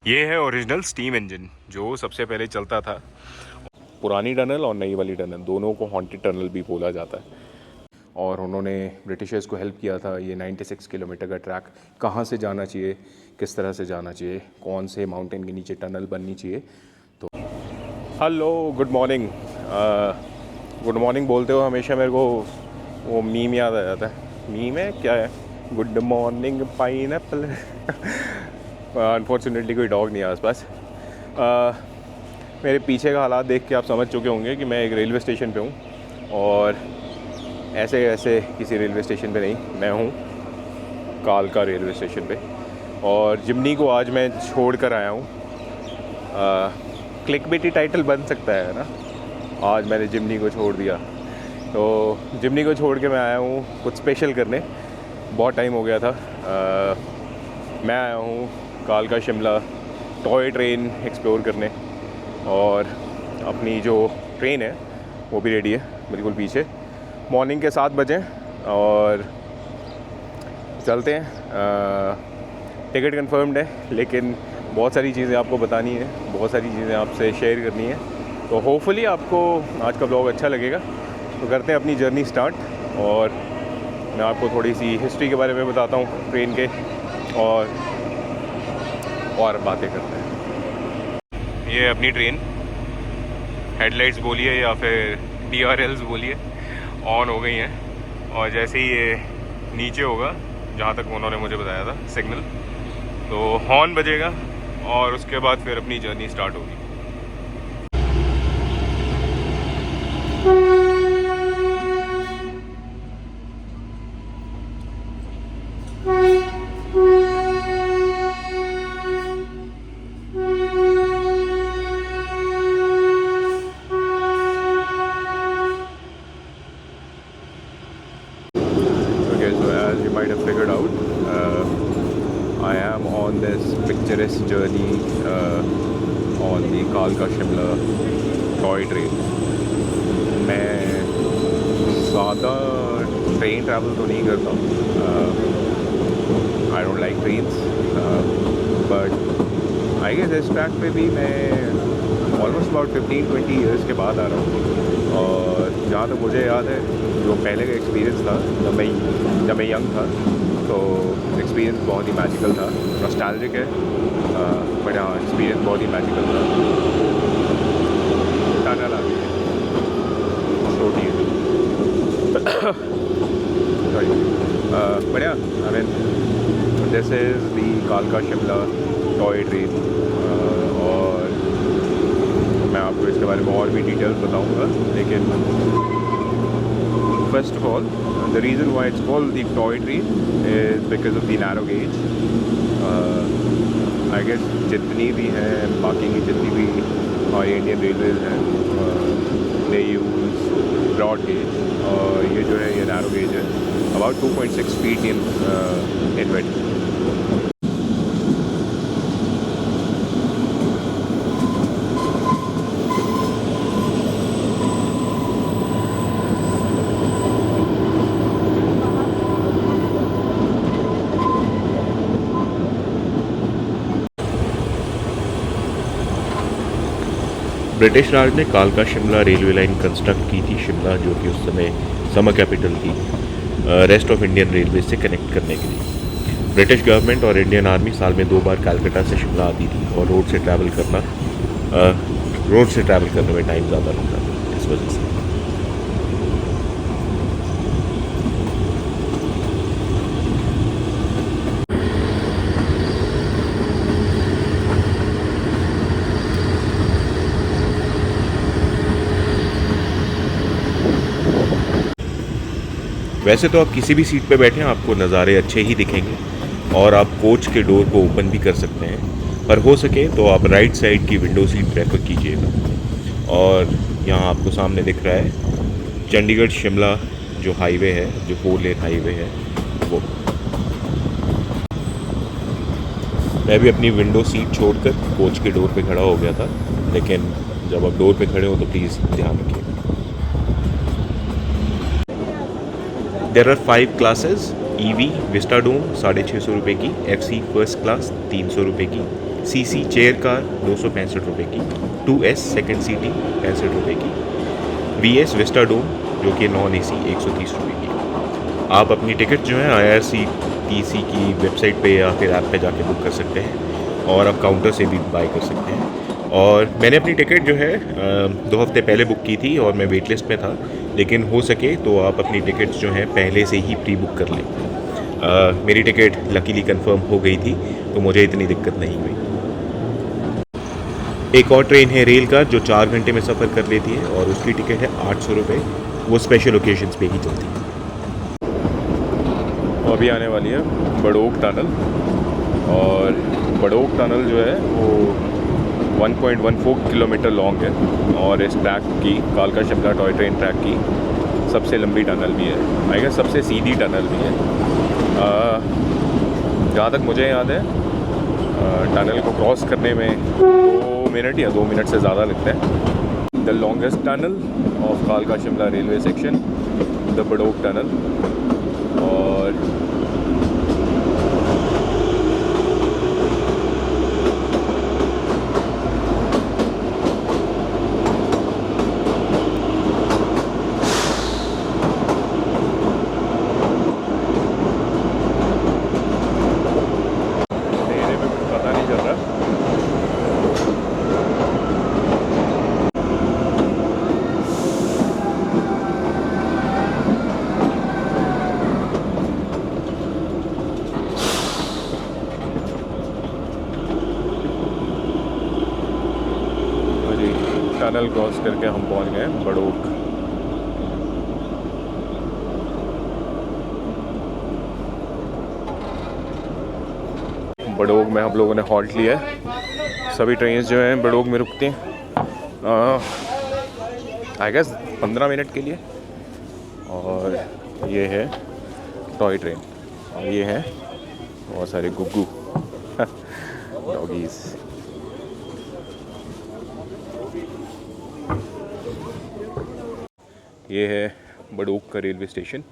ये है original steam engine जो सबसे पहले चलता था। पुरानी टनल और नई वाली टनल दोनों को हॉन्टेड टनल भी बोला जाता है। और उन्होंने ब्रिटिशर्स को हेल्प किया था ये 96 किलोमीटर का ट्रैक कहाँ से जाना चाहिए, किस तरह से जाना चाहिए, कौन से माउंटेन के नीचे टनल बननी चाहिए। तो hello, good morning. Good morning बोलते हो हमेशा मेरे को वो मीम याद आ जाता है। मीम है क्या है? Good morning pineapple. अनफॉर्चुनेटली कोई डॉग नहीं है आसपास। मेरे पीछे का हालात देख के आप समझ चुके होंगे कि मैं एक रेलवे स्टेशन पे हूँ, और ऐसे ऐसे किसी रेलवे स्टेशन पे नहीं, मैं हूँ कालका रेलवे स्टेशन पे। और जिमनी को आज मैं छोड़ कर आया हूँ। क्लिकबेटी टाइटल बन सकता है ना, आज मैंने जिमनी को छोड़ दिया। तो जिमनी को छोड़ के मैं आया हूँ कुछ स्पेशल करने। बहुत टाइम हो गया था। मैं आया हूँ कालका शिमला टॉय ट्रेन एक्सप्लोर करने, और अपनी जो ट्रेन है वो भी रेडी है बिल्कुल पीछे। मॉर्निंग के 7 बजे और चलते हैं। टिकट कंफर्म्ड है, लेकिन बहुत सारी चीज़ें आपको बतानी है, बहुत सारी चीज़ें आपसे शेयर करनी है। तो होपफुली आपको आज का ब्लॉग अच्छा लगेगा। तो करते हैं अपनी जर्नी स्टार्ट, और मैं आपको थोड़ी सी हिस्ट्री के बारे में बताता हूँ ट्रेन के, और बातें करते हैं। ये अपनी ट्रेन, हेडलाइट्स बोलिए या फिर DRLs बोलिए, ऑन हो गई हैं। और जैसे ही ये नीचे होगा, जहाँ तक उन्होंने मुझे बताया था सिग्नल, तो हॉर्न बजेगा और उसके बाद फिर अपनी जर्नी स्टार्ट होगी। Okay, so as you might have figured out, I am on this picturesque journey on the Kalka Shimla toy train. मैं ज़्यादा ट्रेन ट्रैवल तो नहीं करता हूँ। I don't like trains, but I guess इस track पे भी मैं ऑलमोस्ट अबाउट 15-20 ईयर्स के बाद आ रहा हूँ। और जहाँ तक मुझे याद है, जो पहले का एक्सपीरियंस था जब मैं यंग था, तो एक्सपीरियंस बहुत ही मैजिकल था। नॉस्टैल्जिक है, बट हाँ, एक्सपीरियंस बहुत ही मैजिकल था। टनल आ गई है, छोटी है, सॉरी, बढ़िया। I mean this is the कालका शिमला टॉय ट्रेन, और मैं आपको इसके बारे में और भी डिटेल्स बताऊंगा। लेकिन first of all, the reason why it's called the toy train is because of the narrow gauge. I guess जितनी भी हैं, बाकी की जितनी भी हमारी इंडियन रेलवेज हैं, दे यूज़ ब्रॉड गेज, और ये जो है ये नैरो गेज है, about 2.6 feet in width. British Raj ने कालका शिमला रेलवे लाइन कंस्ट्रक्ट की थी। शिमला जो कि उस समय समर कैपिटल थी, रेस्ट ऑफ इंडियन रेलवे से कनेक्ट करने के लिए। ब्रिटिश गवर्नमेंट और इंडियन आर्मी साल में 2 बार कलकत्ता से शिमला आती थी, और रोड से ट्रैवल करने में टाइम ज़्यादा लगता था, इस वजह से। वैसे तो आप किसी भी सीट पे बैठें आपको नज़ारे अच्छे ही दिखेंगे, और आप कोच के डोर को ओपन भी कर सकते हैं, पर हो सके तो आप राइट साइड की विंडो सीट प्रेफर कीजिएगा। और यहाँ आपको सामने दिख रहा है चंडीगढ़ शिमला जो हाईवे है, जो 4 लेन हाईवे है वो। मैं भी अपनी विंडो सीट छोड़कर कोच के डोर पे खड़ा हो गया था, लेकिन जब आप डोर पे खड़े हो तो प्लीज़ ध्यान रखिए। There are 5 classes: EV Vistadome 650 रुपये की, FC फर्स्ट क्लास 300 रुपये की, CC चेयर कार 265 रुपये की, 2S सेकंड सीटिंग 65 रुपये की, VS विस्टाडोम जो कि नॉन AC 130 रुपये की। आप अपनी टिकट जो है IRCTC की वेबसाइट पे या फिर ऐप पे जाके बुक कर सकते हैं और आप काउंटर से भी बाय कर सकते हैं। और मैंने अपनी टिकट जो है 2 हफ्ते पहले बुक की थी और मैं वेट लिस्ट में था, लेकिन हो सके तो आप अपनी टिकट्स जो हैं पहले से ही प्री बुक कर लें। मेरी टिकट लकीली कंफर्म हो गई थी तो मुझे इतनी दिक्कत नहीं हुई। एक और ट्रेन है रेल का जो 4 घंटे में सफ़र कर लेती है और उसकी टिकट है 800 रुपये, वो स्पेशल ओकेजन्स पे ही चलती है। अभी आने वाली है बड़ोग टनल, और बड़ोग टनल जो है वो 1.14 किलोमीटर लॉन्ग है और इस ट्रैक की कालका शिमला टॉय ट्रेन ट्रैक की सबसे लंबी टनल भी है, आई गेस सबसे सीधी टनल भी है। जहाँ तक मुझे याद है टनल को क्रॉस करने में 2 मिनट या 2 मिनट से ज़्यादा लगते हैं। द लॉन्गेस्ट टनल ऑफ कालका Shimla railway section, the Barog tunnel. और टनल क्रॉस करके हम पहुंच गए बड़ोग। बड़ोग में हम लोगों ने हॉल्ट लिया है। सभी ट्रेन जो हैं बड़ोग में रुकती हैं आई गेस 15 मिनट के लिए। और ये है टॉय ट्रेन और ये हैं बहुत सारे गुग्गू डॉगीज़। ये है बड़ोग का रेलवे स्टेशन।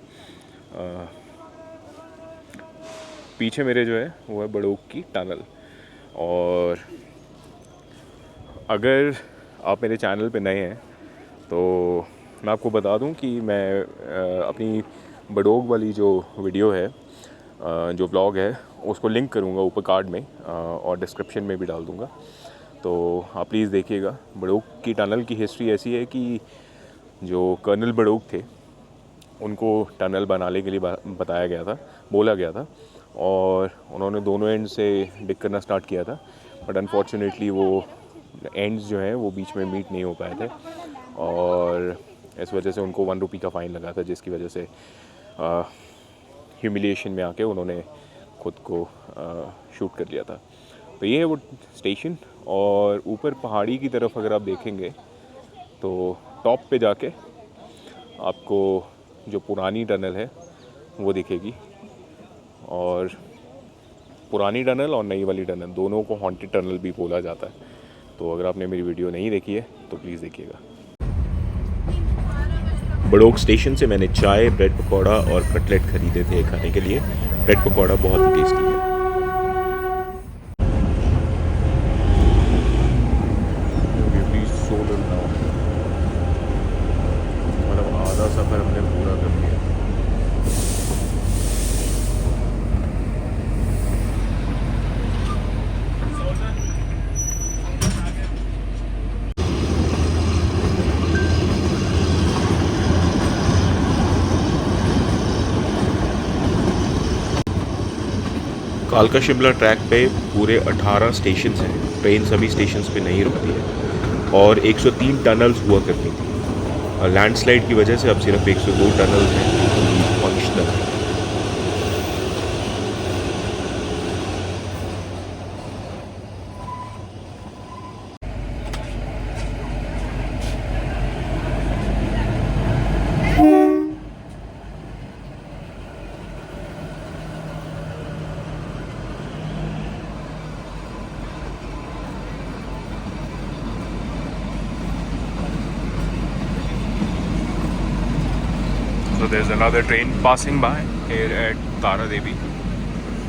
पीछे मेरे जो है वो है बड़ोग की टनल। और अगर आप मेरे चैनल पे नए हैं तो मैं आपको बता दूं कि मैं अपनी बड़ोग वाली जो वीडियो है जो व्लॉग है उसको लिंक करूंगा ऊपर कार्ड में और डिस्क्रिप्शन में भी डाल दूंगा, तो आप प्लीज़ देखिएगा। बड़ोग की टनल की हिस्ट्री ऐसी है कि जो कर्नल बड़ोग थे उनको टनल बनाने के लिए बोला गया था और उन्होंने दोनों एंड से डिग करना स्टार्ट किया था, बट अनफॉर्चुनेटली वो एंड्स जो हैं वो बीच में मीट नहीं हो पाए थे और इस वजह से उनको 1 रुपये का फ़ाइन लगा था, जिसकी वजह से ह्यूमिलिएशन में आके उन्होंने खुद को शूट कर लिया था। तो ये है वो स्टेशन। और ऊपर पहाड़ी की तरफ अगर आप देखेंगे तो टॉप पे जाके आपको जो पुरानी टनल है वो दिखेगी। और पुरानी टनल और नई वाली टनल दोनों को हॉन्टेड टनल भी बोला जाता है। तो अगर आपने मेरी वीडियो नहीं देखी है तो प्लीज़ देखिएगा। बड़ोग स्टेशन से मैंने चाय, ब्रेड पकौड़ा और कटलेट खरीदे थे खाने के लिए। ब्रेड पकौड़ा बहुत ही टेस्टी है। मतलब आधा सफ़र हमने पूरा कर लिया। कालका शिमला ट्रैक पे पूरे 18 स्टेशन हैं। ट्रेन सभी स्टेशन पे नहीं रुकती है और 103 टनल्स हुआ करती थी। लैंडस्लाइड की वजह से अब सिर्फ 102 टनल्स हैं functional. So there's another train passing by here at Tara Devi.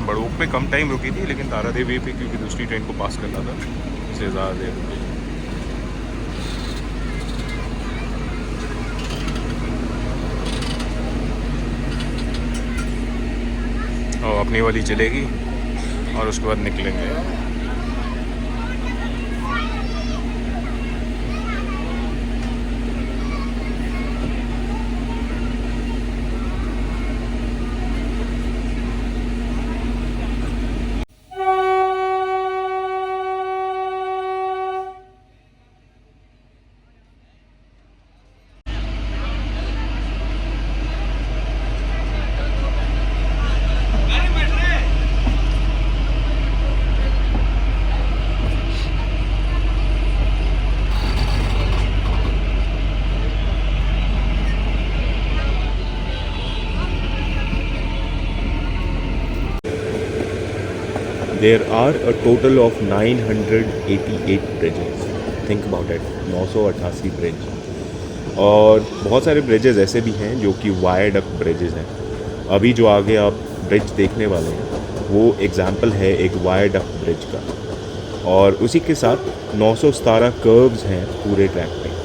Badok पे कम टाइम रुकी थी, लेकिन तारादेवी पे क्योंकि दूसरी ट्रेन को पास करना था इसलिए ज़्यादा देर रुकी। और अपनी वाली चलेगी और उसके बाद निकलेंगे। There are a total of 988 bridges. Think about it, 988 bridge. और बहुत सारे ब्रिजेज़ ऐसे भी हैं जो कि वायडक्ट ब्रिजेज़ हैं। अभी जो आगे आप ब्रिज देखने वाले हैं वो एग्ज़ाम्पल है एक वायडक्ट ब्रिज का, और उसी के साथ 917 कर्व्स हैं पूरे ट्रैक पे।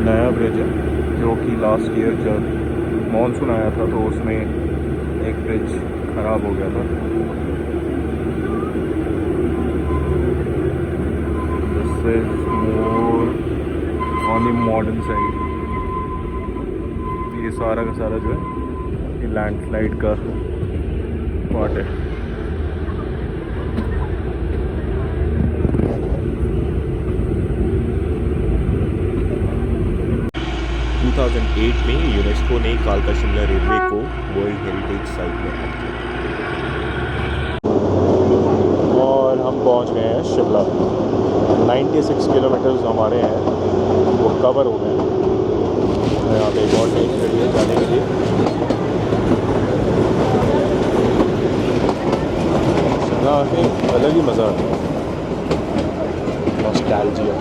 नया ब्रिज है जो कि लास्ट ईयर जब मॉनसून आया था तो उसमें एक ब्रिज ख़राब हो गया था। This is more on the modern side. ये सारा का सारा जो है ये लैंडस्लाइड का पार्ट है। 2008 में यूनेस्को ने कालका शिमला रेलवे को वर्ल्ड हेरिटेज साइट में ऐड किया। और हम पहुंच गए हैं शिमला। 96 किलोमीटर्स हमारे हैं वो कवर हो गए हैं। यहाँ पे एक और ट्रेन खड़ी है जाने के लिए। शिमला आके अलग ही मज़ा आता है। Nostalgia.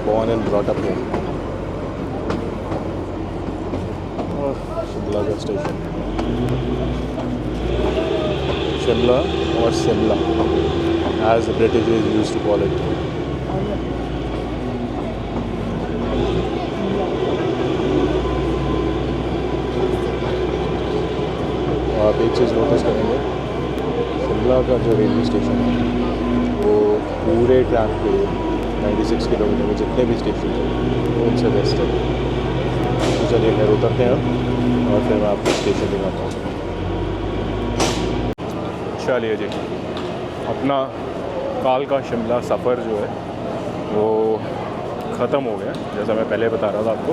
Born and brought up here. Shimla का स्टेशन, शिमला और Shimla as the Britishers used to call it. आप एक चीज़ नोटिस करेंगे, शिमला का जो रेलवे स्टेशन है वो पूरे ट्रैक पे 96 किलोमीटर में जितने भी स्टेशन हैं उनसे बेस्ट है। तो चलिए घर उतरते हैं और फिर मैं आपको स्टेशन दिखाता हूँ। चलिए जी, अपना कालका शिमला सफ़र जो है वो ख़त्म हो गया। जैसा मैं पहले बता रहा था आपको,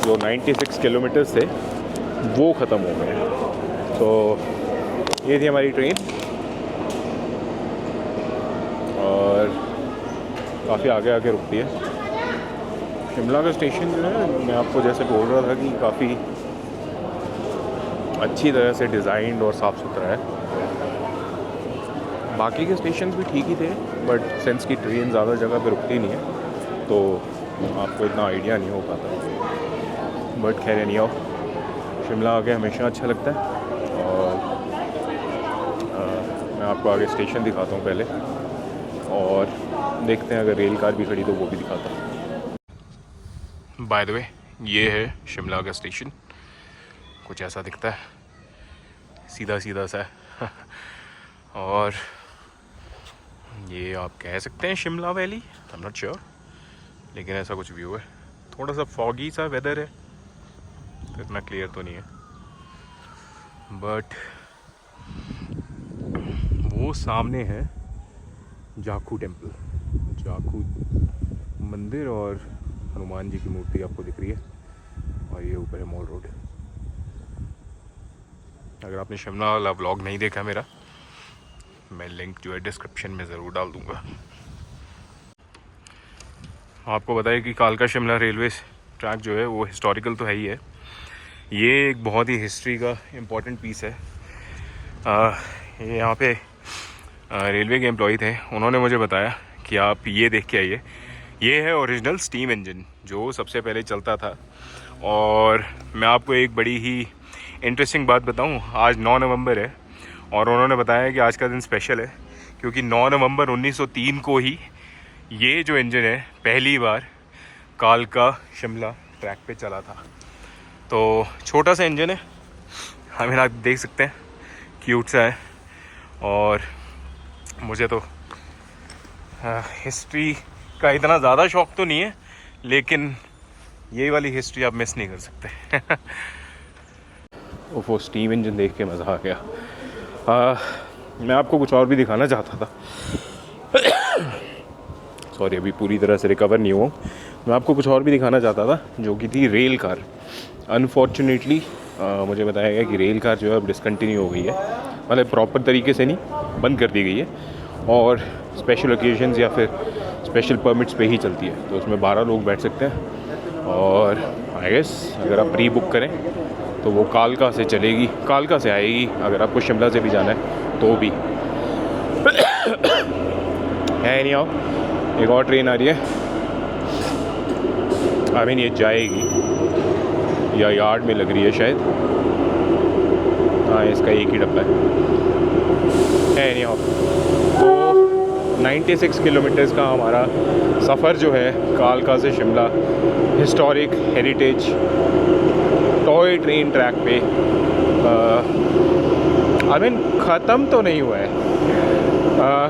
जो 96 किलोमीटर्स थे वो ख़त्म हो गए। तो ये थी हमारी ट्रेन और काफ़ी आगे आगे रुकती है। शिमला का स्टेशन जो है मैं आपको जैसे बोल रहा था कि काफ़ी अच्छी तरह से डिज़ाइंड और साफ़ सुथरा है। बाकी के स्टेशन भी ठीक ही थे, बट सिंस की ट्रेन ज़्यादा जगह पे रुकती नहीं है तो आपको इतना आइडिया नहीं हो पाता। बट खैर नहीं हो, शिमला आके हमेशा अच्छा लगता है। और मैं आपको आगे स्टेशन दिखाता हूँ पहले, और देखते हैं अगर रेल कार भी खड़ी तो वो भी दिखाता हूँ। बाय द वे, ये है शिमला का स्टेशन। कुछ ऐसा दिखता है, सीधा सीधा सा है। और ये आप कह सकते हैं Shimla valley, I am not sure, लेकिन ऐसा कुछ व्यू है। थोड़ा सा फॉगी सा वेदर है तो इतना क्लियर तो नहीं है। बट वो सामने है जाखू टेम्पल, जाखू मंदिर, और हनुमान जी की मूर्ति आपको दिख रही है। और ये ऊपर है मॉल रोड। अगर आपने शिमला वाला व्लॉग नहीं देखा मेरा, मैं लिंक जो है डिस्क्रिप्शन में ज़रूर डाल दूँगा। आपको बताया कि कालका शिमला रेलवे ट्रैक जो है वो हिस्टोरिकल तो है ही है। ये एक बहुत ही हिस्ट्री का इम्पोर्टेंट पीस है। ये यहाँ पे रेलवे के एम्प्लॉई थे, उन्होंने मुझे बताया कि आप ये देख के आइए। ये है ओरिजिनल स्टीम इंजन जो सबसे पहले चलता था। और मैं आपको एक बड़ी ही इंटरेस्टिंग बात बताऊं, आज 9 नवंबर है और उन्होंने बताया कि आज का दिन स्पेशल है क्योंकि 9 नवंबर 1903 को ही ये जो इंजन है पहली बार कालका शिमला ट्रैक पे चला था। तो छोटा सा इंजन है, हमें आप देख सकते हैं, क्यूट सा है। और मुझे तो हिस्ट्री का इतना ज़्यादा शौक तो नहीं है, लेकिन ये वाली हिस्ट्री आप मिस नहीं कर सकते। वो स्टीम इंजन देख के मज़ा आ गया। मैं आपको कुछ और भी दिखाना चाहता था। सॉरी, अभी पूरी तरह से रिकवर नहीं हुआ। मैं आपको कुछ और भी दिखाना चाहता था जो कि थी रेल कार। अनफॉर्चुनेटली मुझे बताया गया कि रेल कार जो है अब डिसकंटिन्यू हो गई है, मतलब प्रॉपर तरीके से नहीं, बंद कर दी गई है और स्पेशल ओकेजन्स या फिर स्पेशल परमिट्स पे ही चलती है। तो उसमें 12 लोग बैठ सकते हैं और आई गेस अगर आप प्री बुक करें तो वो कालका से चलेगी, कालका से आएगी। अगर आपको शिमला से भी जाना है तो भी है नहीं। आओ, एक और ट्रेन आ रही है, आई मीन ये जाएगी या यार्ड में लग रही है शायद। हाँ, इसका एक ही डब्बा है नहीं। आओ, तो 96 किलोमीटर्स का हमारा सफ़र जो है कालका से Shimla historic heritage toy train track पे आई मीन ख़त्म तो नहीं हुआ है।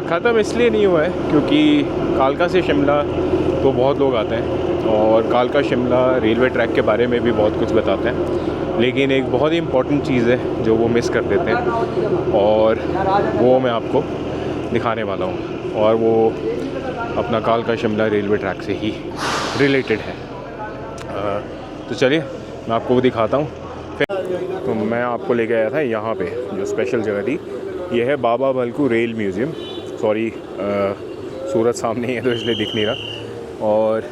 ख़त्म इसलिए नहीं हुआ है क्योंकि कालका से शिमला तो बहुत लोग आते हैं और कालका शिमला रेलवे ट्रैक के बारे में भी बहुत कुछ बताते हैं, लेकिन एक बहुत ही इम्पॉर्टेंट चीज़ है जो वो मिस कर देते हैं और वो मैं आपको दिखाने वाला हूँ। और वो अपना कालका शिमला रेलवे ट्रैक से ही रिलेटेड है। तो चलिए मैं आपको वो दिखाता हूँ। तो मैं आपको लेके आया था यहाँ पे जो स्पेशल जगह थी, ये है बाबा भलकू रेल म्यूज़ियम। सॉरी, सूरज सामने है तो इसलिए दिख नहीं रहा। और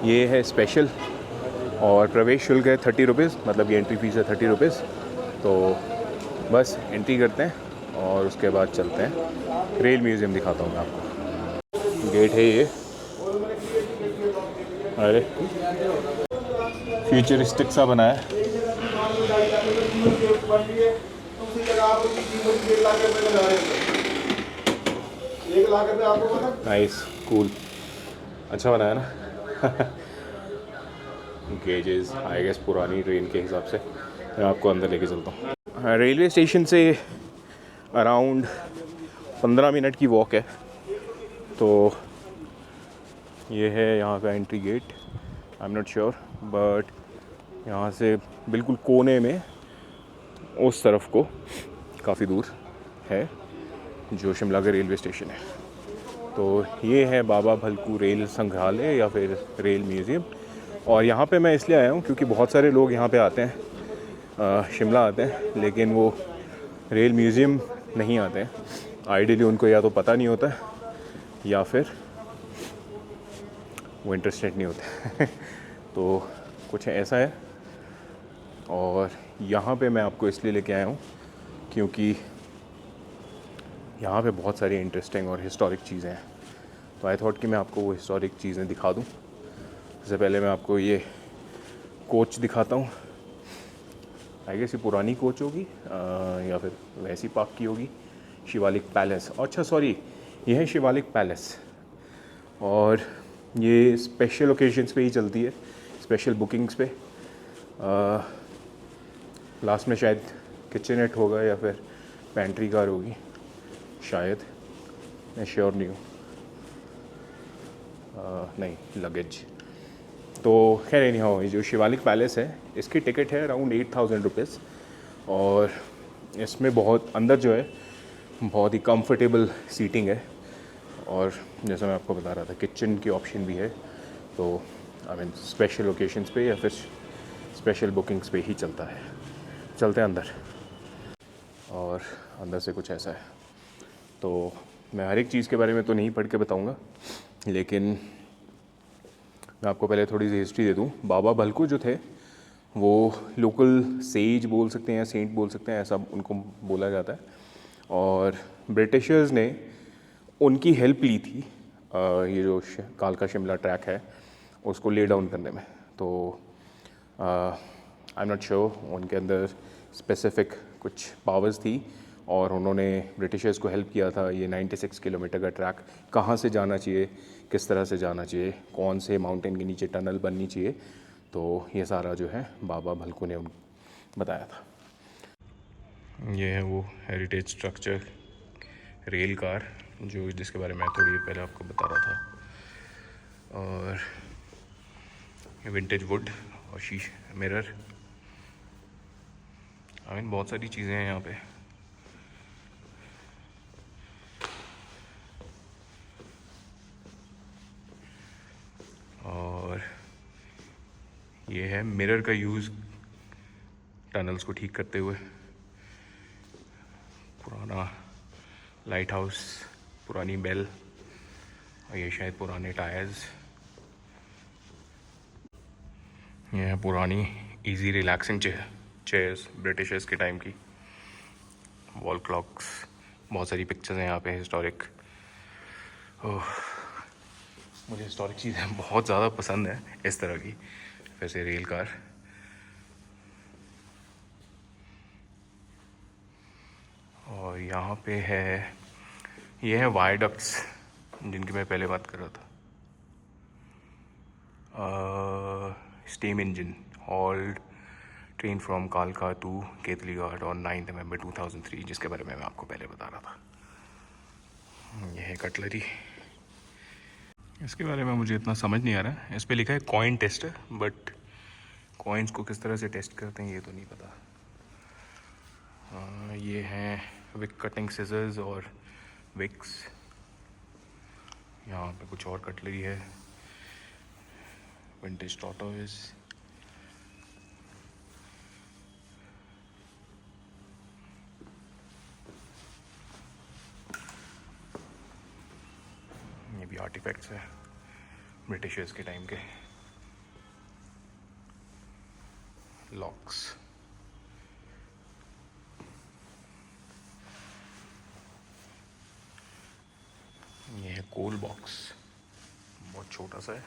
ये है स्पेशल और प्रवेश शुल्क है 30 रुपीज़, मतलब ये एंट्री फ़ीस है 30 रुपीज़। तो बस एंट्री करते हैं और उसके बाद चलते हैं। रेल म्यूज़ियम दिखाता हूँ मैं आपको। गेट है ये, अरे फ्यूचरिस्टिक सा बना है। नाइस, कूल, अच्छा बनाया ना। गेजेस आई गेस पुरानी ट्रेन के हिसाब से। मैं आपको अंदर लेके चलता हूँ। रेलवे स्टेशन से अराउंड 15 मिनट की वॉक है। तो ये है यहाँ का entry gate. I am not sure, but यहाँ से बिल्कुल कोने में उस तरफ को काफ़ी दूर है जो शिमला का रेलवे स्टेशन है। तो ये है बाबा भलकू रेल संग्रहालय या फिर रेल म्यूज़ियम। और यहाँ पे मैं इसलिए आया हूँ क्योंकि बहुत सारे लोग यहाँ पे आते हैं, शिमला आते हैं, लेकिन वो रेल म्यूज़ियम नहीं आते हैं। आइडियली उनको या तो पता नहीं होता या फिर वो इंटरेस्टेड नहीं होते। तो कुछ ऐसा है। और यहाँ पे मैं आपको इसलिए लेके आया हूँ क्योंकि यहाँ पे बहुत सारी इंटरेस्टिंग और हिस्टोरिक चीज़ें हैं। तो आई थॉट कि मैं आपको वो हिस्टोरिक चीज़ें दिखा दूँ। सबसे पहले मैं आपको ये कोच दिखाता हूँ। आई गेस ये पुरानी कोच होगी या फिर वैसी पार्क की होगी। शिवालिक पैलेस, अच्छा सॉरी, ये है शिवालिक पैलेस। और ये स्पेशल ओकेजन्स पे ही चलती है, स्पेशल बुकिंग्स पे। लास्ट में शायद किचननेट होगा या फिर पेंट्री कार होगी शायद, मैं श्योर नहीं हूँ। नहीं, लगेज। तो खैर नहीं हो, ये जो शिवालिक पैलेस है इसकी टिकट है अराउंड 8000 रुपीज़। और इसमें बहुत अंदर जो है बहुत ही कंफर्टेबल सीटिंग है। और जैसा मैं आपको बता रहा था किचन की ऑप्शन भी है। तो आई मीन स्पेशल ओकेशंस पे या फिर स्पेशल बुकिंग्स पे ही चलता है। चलते हैं अंदर। और अंदर से कुछ ऐसा है। तो मैं हर एक चीज़ के बारे में तो नहीं पढ़ के बताऊंगा, लेकिन मैं आपको पहले थोड़ी सी हिस्ट्री दे दूं। बाबा भलकू जो थे वो लोकल सेज बोल सकते हैं या सेंट बोल सकते हैं, ऐसा उनको बोला जाता है। और ब्रिटिशर्स ने उनकी हेल्प ली थी ये जो कालका शिमला ट्रैक है उसको ले डाउन करने में। तो आई एम नॉट श्योर उनके अंदर स्पेसिफिक कुछ पावर्स थी और उन्होंने ब्रिटिशर्स को हेल्प किया था ये 96 किलोमीटर का ट्रैक कहाँ से जाना चाहिए, किस तरह से जाना चाहिए, कौन से माउंटेन के नीचे टनल बननी चाहिए। तो ये सारा जो है बाबा भलकू ने बताया था। ये है वो हेरिटेज स्ट्रक्चर रेल कार जो जिसके बारे में थोड़ी देर पहले आपको बता रहा था। और विंटेज वुड और शीशे मिरर, आई मीन बहुत सारी चीज़ें हैं यहाँ पे। और ये है मिरर का यूज़ टनल्स को ठीक करते हुए। पुराना लाइट हाउस, पुरानी बेल और ये शायद पुराने टायर्स। ये है पुरानी इजी रिलैक्सिंग चेयर्स ब्रिटिशर्स के टाइम की। वॉल क्लॉक्स, बहुत सारी पिक्चर्स हैं यहाँ पे हिस्टोरिक। मुझे हिस्टोरिक चीज़ें बहुत ज़्यादा पसंद है इस तरह की। वैसे रेल कार, और यहाँ पे है, ये है वायडक्ट्स जिनकी मैं पहले बात कर रहा था। Steam engine hold train from कालका टू केतली घाट ऑन 9 नवंबर 2003, जिसके बारे में मैं आपको पहले बता रहा था। यह है कटलरी, इसके बारे में मुझे इतना समझ नहीं आ रहा है। इस पे लिखा है कॉइन टेस्टर, बट कॉइन्स को किस तरह से टेस्ट करते हैं ये तो नहीं पता। ये हैं विक कटिंग सीजर्स और विक्स। यहाँ पे कुछ और कटलरी है, विंटेज टॉर्टोइज। ये भी आर्टिफैक्ट्स है ब्रिटिशर्स के टाइम के। लॉक्स, ये है कोल बॉक्स, बहुत छोटा सा है।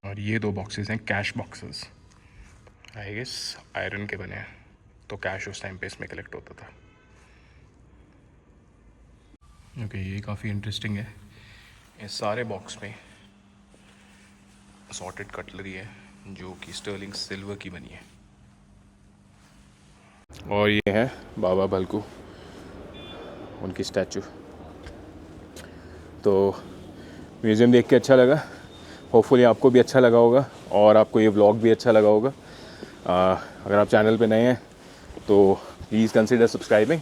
और ये दो बॉक्सेस हैं cash boxes, I guess iron के बने हैं, तो कैश उस टाइम पे इसमें कलेक्ट होता था। ओके, ये काफ़ी इंटरेस्टिंग है। इस सारे बॉक्स में असॉर्टेड कटलरी है जो कि स्टर्लिंग सिल्वर की बनी है। और ये है बाबा भलकू, उनकी स्टैचू। तो म्यूज़ियम देख के अच्छा लगा, होपफुली आपको भी अच्छा लगा होगा और आपको ये व्लॉग भी अच्छा लगा होगा। अगर आप चैनल पे नए हैं तो प्लीज़ कंसिडर सब्सक्राइबिंग,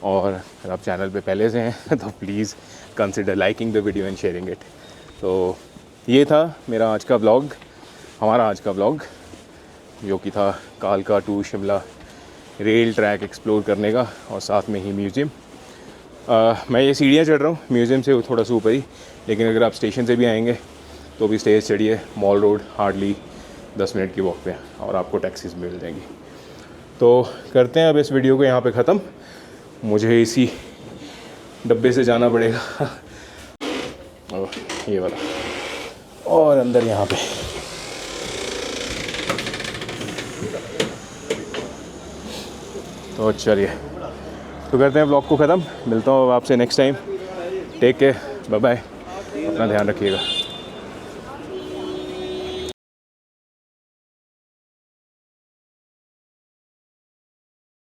और अगर आप चैनल पे पहले से हैं तो please consider liking the video and sharing it. तो ये था मेरा आज का व्लॉग, हमारा आज का व्लॉग, जो कि था कालका to Shimla rail track explore करने का और साथ में ही म्यूज़ियम। मैं ये सीढ़ियाँ चढ़ रहा हूँ म्यूज़ियम से थोड़ा सा ऊपर ही, लेकिन अगर आप स्टेशन से भी आएंगे तो भी स्टेज चढ़िए, मॉल रोड हार्डली 10 मिनट की वॉक पे और आपको टैक्सीज मिल जाएंगी। तो करते हैं अब इस वीडियो को यहाँ पे ख़त्म। मुझे इसी डब्बे से जाना पड़ेगा ये वाला, और अंदर यहाँ पे तो चलिए, तो करते हैं व्लॉग को ख़त्म। मिलता हूँ आपसे next time. Take care, bye bye, अपना ध्यान रखिएगा।